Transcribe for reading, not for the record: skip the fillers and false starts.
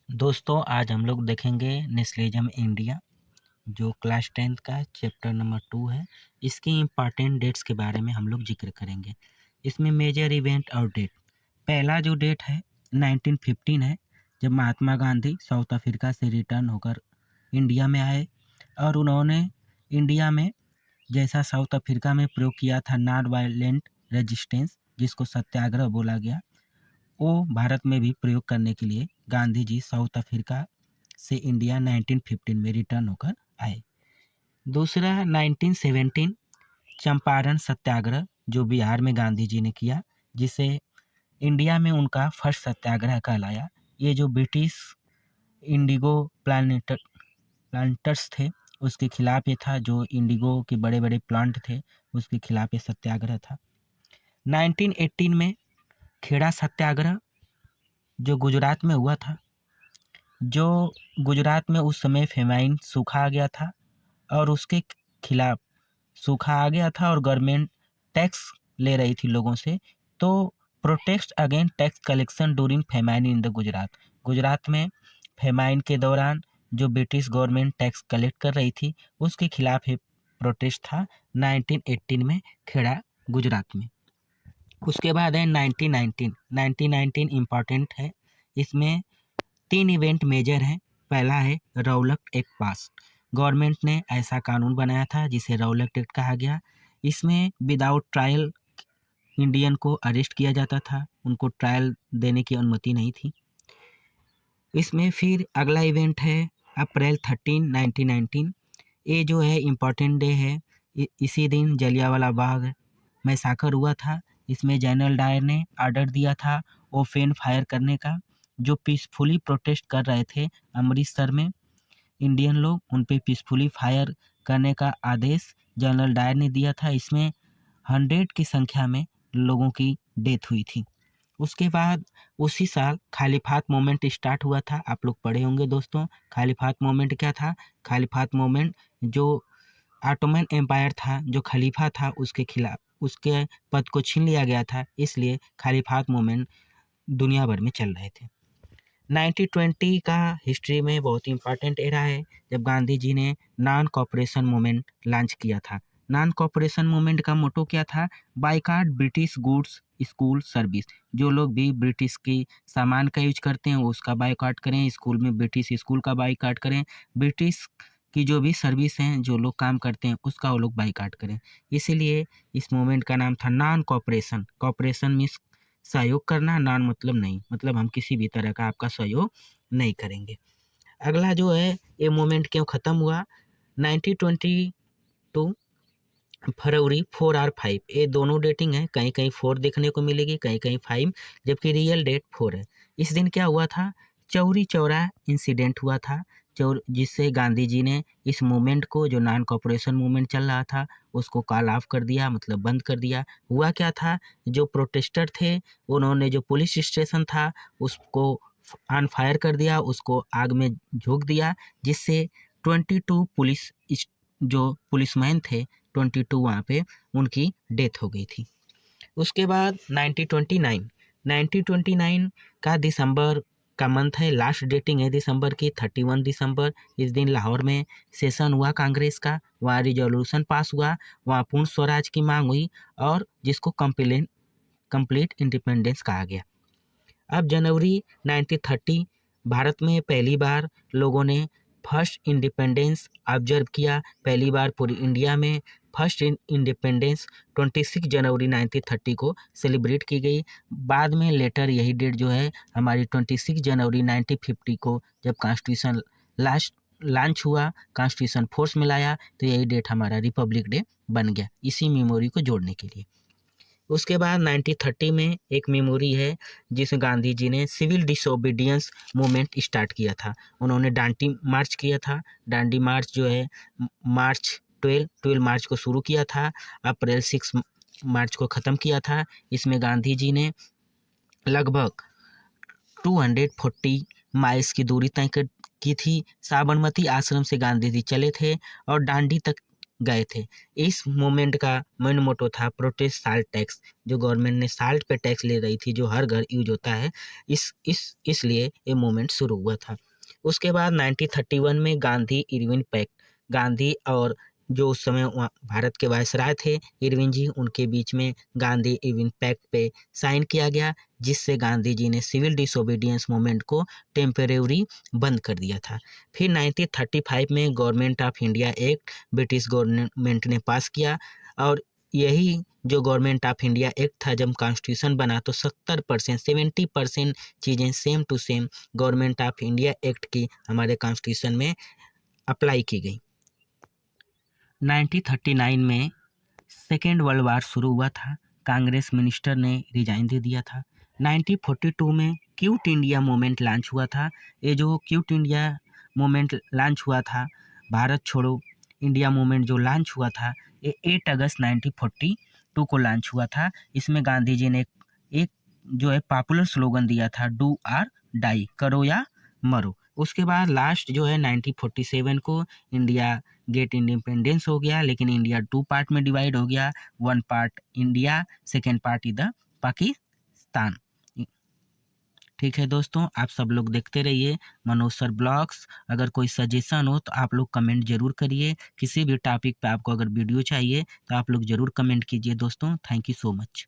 दोस्तों आज हम लोग देखेंगे नेशनलिज्म इंडिया जो क्लास 10th का चैप्टर नंबर 2 है। इसकी इम्पॉर्टेंट डेट्स के बारे में हम लोग जिक्र करेंगे। इसमें मेजर इवेंट और डेट, पहला जो डेट है 1915 है, जब महात्मा गांधी साउथ अफ्रीका से रिटर्न होकर इंडिया में आए और उन्होंने इंडिया में जैसा साउथ अफ्रीका में प्रयोग किया था नॉन वायलेंट रेजिस्टेंस, जिसको सत्याग्रह बोला गया, वो भारत में भी प्रयोग करने के लिए गांधी जी साउथ अफ्रीका से इंडिया 1915 में रिटर्न होकर आए। दूसरा 1917 चंपारण सत्याग्रह, जो बिहार में गांधी जी ने किया, जिसे इंडिया में उनका फर्स्ट सत्याग्रह कहलाया। ये जो ब्रिटिश इंडिगो प्लांटर्स थे उसके खिलाफ ये था, जो इंडिगो के बड़े बड़े प्लांट थे उसके खिलाफ ये सत्याग्रह था। 1918 में खेड़ा सत्याग्रह जो गुजरात में हुआ था, जो गुजरात में उस समय फेमाइन सूखा आ गया था और उसके खिलाफ सूखा आ गया था और गवर्नमेंट टैक्स ले रही थी लोगों से, तो protest against tax collection during famine in the Gujarat में फेमाइन के दौरान जो ब्रिटिश गवर्नमेंट टैक्स कलेक्ट कर रही थी उसके खिलाफ ये प्रोटेस्ट था 1918 में खेड़ा गुजरात में। उसके बाद है 1919 इम्पॉर्टेंट है। इसमें 3 इवेंट मेजर हैं। पहला है रौलट एक्ट पास। गवर्नमेंट ने ऐसा कानून बनाया था जिसे रौलट एक्ट कहा गया। इसमें विदाउट ट्रायल इंडियन को अरेस्ट किया जाता था, उनको ट्रायल देने की अनुमति नहीं थी। इसमें फिर अगला इवेंट है अप्रैल 13, 1919। ये जो है इम्पॉर्टेंट डे है। इसी दिन जलियांवाला बाग मैसाकर हुआ था। इसमें जनरल डायर ने ऑर्डर दिया था ओपन फायर करने का। जो पीसफुली प्रोटेस्ट कर रहे थे अमृतसर में इंडियन लोग, उन पे पीसफुली फायर करने का आदेश जनरल डायर ने दिया था। इसमें 100 की संख्या में लोगों की डेथ हुई थी। उसके बाद उसी साल खालिफात मूवमेंट स्टार्ट हुआ था। आप लोग पढ़े होंगे दोस्तों, खालिफात मूवमेंट क्या था। खालिफात मूवमेंट जो ऑटोमन एम्पायर था, जो खलीफा था, उसके खिलाफ उसके पद को छीन लिया गया था, इसलिए खालिफात मूवमेंट दुनिया भर में चल रहे थे। 1920 का हिस्ट्री में बहुत इंपॉर्टेंट एरा है, जब गांधी जी ने नॉन कॉपरेशन मूवमेंट लॉन्च किया था। नॉन कॉपरेशन मूवमेंट का मोटो क्या था? Boycott British goods school service. जो लोग भी ब्रिटिश की सामान का यूज करते हैं उसका बाइकाट करें, स्कूल में ब्रिटिश स्कूल का बाइकाट करें, ब्रिटिश की जो भी सर्विस हैं जो लोग काम करते हैं उसका वो लोग बाइकाट करें। इसीलिए इस मूवमेंट का नाम था नॉन कॉपरेशन। कॉपरेशन मीन्स सहयोग करना, नॉन मतलब नहीं, मतलब हम किसी भी तरह का आपका सहयोग नहीं करेंगे। अगला जो है ये मूवमेंट क्यों ख़त्म हुआ? 1922 फरवरी 4 और 5, ये दोनों डेटिंग है। कहीं कहीं 4 देखने को मिलेगी, कहीं कहीं 5, जबकि रियल डेट 4 है। इस दिन क्या हुआ था? चौरी चौरा इंसिडेंट हुआ था, जिससे गांधी जी ने इस मूवमेंट को, जो नॉन कॉपरेशन मूवमेंट चल रहा था, उसको कॉल ऑफ कर दिया, मतलब बंद कर दिया। हुआ क्या था? जो प्रोटेस्टर थे उन्होंने जो पुलिस स्टेशन था उसको ऑन फायर कर दिया, उसको आग में झोंक दिया, जिससे 22 जो पुलिसमैन थे 22 वहाँ पे उनकी डेथ हो गई थी। उसके बाद 1929 का दिसंबर का मंथ है, लास्ट डेटिंग है दिसंबर की 31 दिसंबर। इस दिन लाहौर में सेशन हुआ कांग्रेस का, वहाँ रिजोल्यूशन पास हुआ, वहाँ पूर्ण स्वराज की मांग हुई और जिसको कंप्लीट इंडिपेंडेंस कहा गया। अब जनवरी 1930 भारत में पहली बार लोगों ने फर्स्ट इंडिपेंडेंस ऑब्जर्व किया। पहली बार पूरी इंडिया में फर्स्ट इंडिपेंडेंस 26 जनवरी 1930 को सेलिब्रेट की गई। बाद में लेटर यही डेट जो है हमारी 26 जनवरी 1950 को जब कॉन्स्टिट्यूशन लॉन्च हुआ, कॉन्स्टिट्यूशन फोर्स में लाया, तो यही डेट हमारा रिपब्लिक डे बन गया, इसी मेमोरी को जोड़ने के लिए। उसके बाद 1930 में एक मेमोरी है जिसमें गांधी जी ने सिविल डिसोबीडियंस मूवमेंट स्टार्ट किया था। उन्होंने डांडी मार्च किया था। डांडी मार्च जो है मार्च 12 मार्च को शुरू किया था, अप्रैल 6 मार्च को ख़त्म किया था। इसमें गांधी जी ने लगभग 240 माइल्स की दूरी तय की थी। साबरमती आश्रम से गांधी जी चले थे और डांडी तक गए थे। इस मूवमेंट का मेन मोटो था प्रोटेस्ट साल्ट टैक्स, जो गवर्नमेंट ने साल्ट पे टैक्स ले रही थी जो हर घर यूज होता है, इसलिए ये मूवमेंट शुरू हुआ था। उसके बाद 1931 में गांधी इरविन पैक्ट, गांधी और जो उस समय भारत के वायसराय थे इरविन जी, उनके बीच में गांधी इरविन पैक्ट पे साइन किया गया, जिससे गांधी जी ने सिविल डिसोबीडियंस मूवमेंट को टेम्परेरी बंद कर दिया था। फिर 1935 में government of India act British government ने पास किया, और यही जो गवर्नमेंट ऑफ इंडिया एक्ट था, जब कॉन्स्टिट्यूशन बना तो 70% 70% चीज़ें same to same government of India act की हमारे कॉन्स्टिट्यूशन में अप्लाई की गई। 1939 में सेकेंड वर्ल्ड वार शुरू हुआ था, कांग्रेस मिनिस्टर ने रिजाइन दे दिया था। 1942 में क्विट इंडिया मूवमेंट लॉन्च हुआ था। ये जो क्विट इंडिया मूवमेंट लॉन्च हुआ था, भारत छोड़ो इंडिया मूवमेंट जो लॉन्च हुआ था, ये 8 अगस्त 1942 को लॉन्च हुआ था। इसमें गांधी जी ने एक जो है पॉपुलर स्लोगन दिया था, डू आर डाई, करो या मरो। उसके बाद लास्ट जो है 1947 को इंडिया गेट इंडिपेंडेंस हो गया, लेकिन इंडिया 2 पार्ट में डिवाइड हो गया, 1 पार्ट इंडिया, सेकेंड पार्ट इधर पाकिस्तान। ठीक है दोस्तों, आप सब लोग देखते रहिए मनोज सर ब्लॉग्स। अगर कोई सजेशन हो तो आप लोग कमेंट जरूर करिए। किसी भी टॉपिक पे आपको अगर वीडियो चाहिए तो आप लोग जरूर कमेंट कीजिए दोस्तों। Thank you so much.